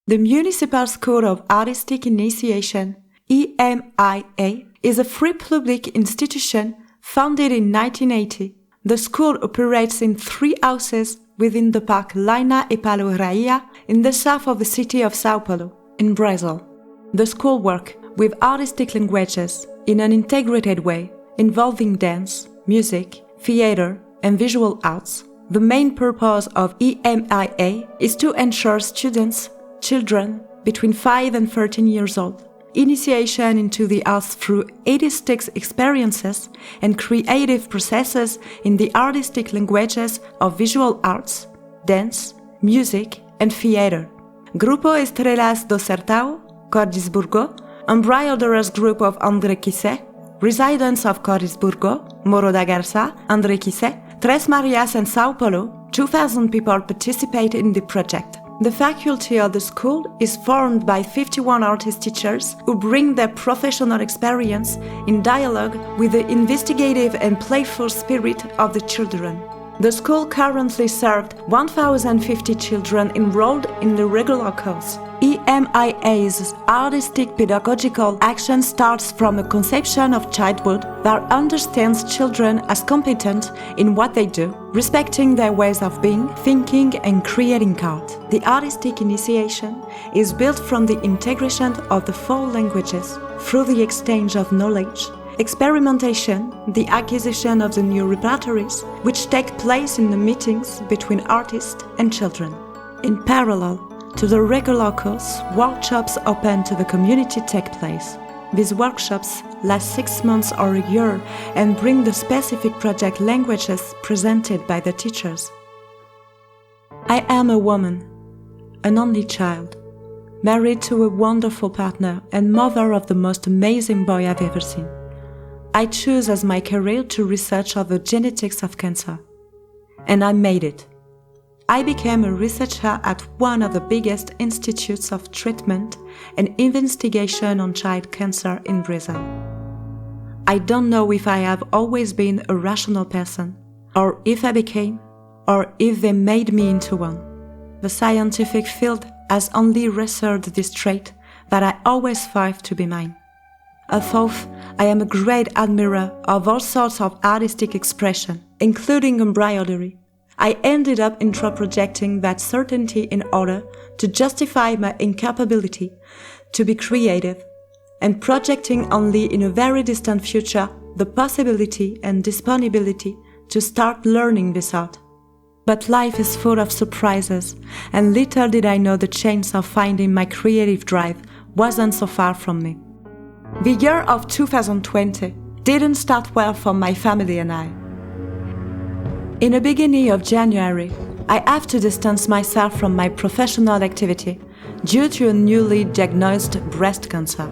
The Municipal School of Artistic Initiation, EMIA, is a free public institution founded in 1980. The school operates in 3 houses within the park Laina e Paloraia in the south of the city of São Paulo, in Brazil. The school works with artistic languages in an integrated way, involving dance, music, theater, and visual arts. The main purpose of EMIA is to ensure children between 5 and 13 years old, initiation into the arts through artistic experiences and creative processes in the artistic languages of visual arts, dance, music, and theater. Grupo Estrelas do Sertão, Cordisburgo, embroiderers group of André Quissé, residents of Cordisburgo, Morro da Garça, André Quissé, Tres Marias and São Paulo, 2,000 people participate in the project. The faculty of the school is formed by 51 artist teachers who bring their professional experience in dialogue with the investigative and playful spirit of the children. The school currently served 1,050 children enrolled in the regular course. EMIA's artistic pedagogical action starts from a conception of childhood that understands children as competent in what they do, respecting their ways of being, thinking, and creating art. The artistic initiation is built from the integration of the 4 languages through the exchange of knowledge, experimentation, the acquisition of the new repertories, which take place in the meetings between artists and children. In parallel to the regular course, workshops open to the community take place. These workshops last 6 months or a year and bring the specific project languages presented by the teachers. I am a woman, an only child, married to a wonderful partner and mother of the most amazing boy I've ever seen. I choose as my career to research on the genetics of cancer. And I made it. I became a researcher at one of the biggest institutes of treatment and investigation on child cancer in Brazil. I don't know if I have always been a rational person, or if I became, or if they made me into one. The scientific field has only researched this trait that I always strive to be mine. Although I am a great admirer of all sorts of artistic expression, including embroidery, I ended up introprojecting that certainty in order to justify my incapability to be creative, and projecting only in a very distant future the possibility and disponibility to start learning this art. But life is full of surprises, and little did I know the chance of finding my creative drive wasn't so far from me. The year of 2020 didn't start well for my family and I. In the beginning of January, I have to distance myself from my professional activity due to a newly diagnosed breast cancer.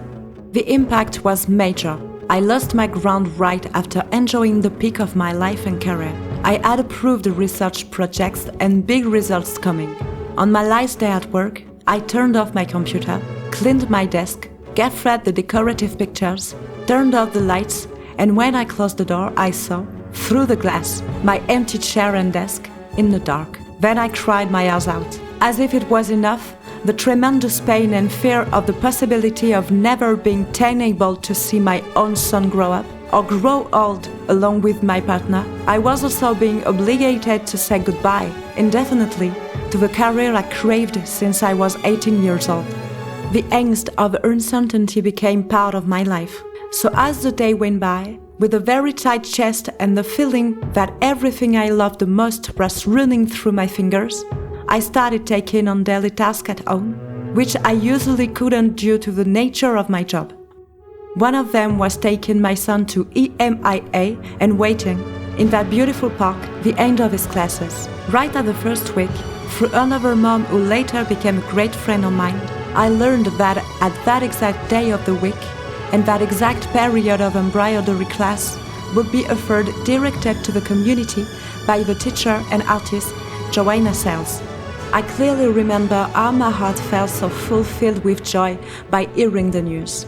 The impact was major. I lost my ground right after enjoying the peak of my life and career. I had approved research projects and big results coming. On my last day at work, I turned off my computer, cleaned my desk, gaffed the decorative pictures, turned off the lights, and when I closed the door, I saw, through the glass, my empty chair and desk, in the dark. Then I cried my eyes out. As if it was enough, the tremendous pain and fear of the possibility of never being able to see my own son grow up, or grow old along with my partner, I was also being obligated to say goodbye, indefinitely, to the career I craved since I was 18 years old. The angst of uncertainty became part of my life. So as the day went by, with a very tight chest and the feeling that everything I loved the most was running through my fingers, I started taking on daily tasks at home, which I usually couldn't due to the nature of my job. One of them was taking my son to EMIA and waiting, in that beautiful park, the end of his classes. Right at the first week, through another mom who later became a great friend of mine, I learned that at that exact day of the week, and that exact period of embroidery class would be offered directed to the community by the teacher and artist Joana Salles. I clearly remember how my heart felt so fulfilled with joy by hearing the news.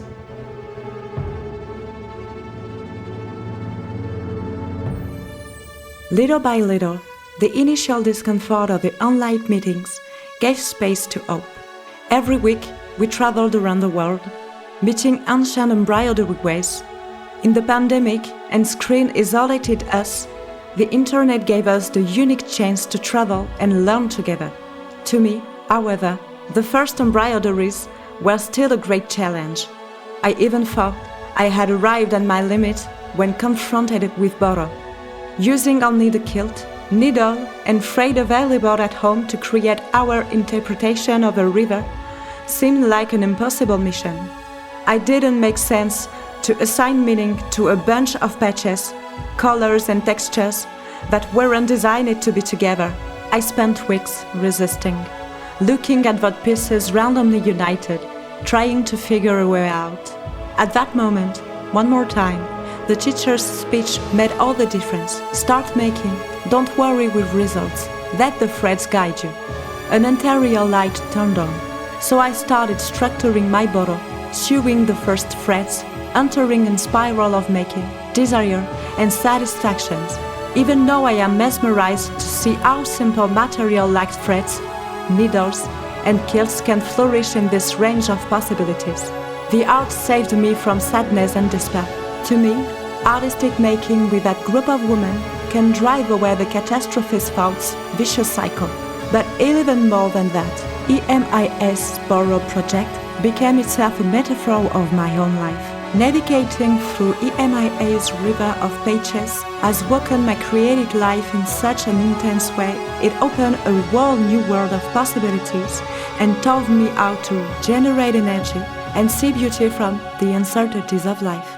Little by little, the initial discomfort of the online meetings gave space to hope, Every week, we traveled around the world, meeting ancient embroidery ways. In the pandemic and screen isolated us, the internet gave us the unique chance to travel and learn together. To me, however, the first embroideries were still a great challenge. I even thought I had arrived at my limit when confronted with borrow. Using only the kilt, needle and thread available at home to create our interpretation of a river seemed like an impossible mission. I didn't make sense to assign meaning to a bunch of patches, colors and textures that weren't designed to be together. I spent weeks resisting, looking at what pieces randomly united, trying to figure a way out. At that moment, one more time, the teacher's speech made all the difference. Start making, don't worry with results, let the threads guide you. An interior light turned on, so I started structuring my bottle, sewing the first threads, entering a spiral of making, desire and satisfactions. Even though I am mesmerized to see how simple material like threads, needles and quilts can flourish in this range of possibilities. The art saved me from sadness and despair. To me, artistic making with that group of women can drive away the catastrophist thoughts vicious cycle. But even more than that, EMIS Borrow project became itself a metaphor of my own life. Navigating through EMIA's river of pages has woken my creative life in such an intense way. It opened a whole new world of possibilities and taught me how to generate energy and see beauty from the uncertainties of life.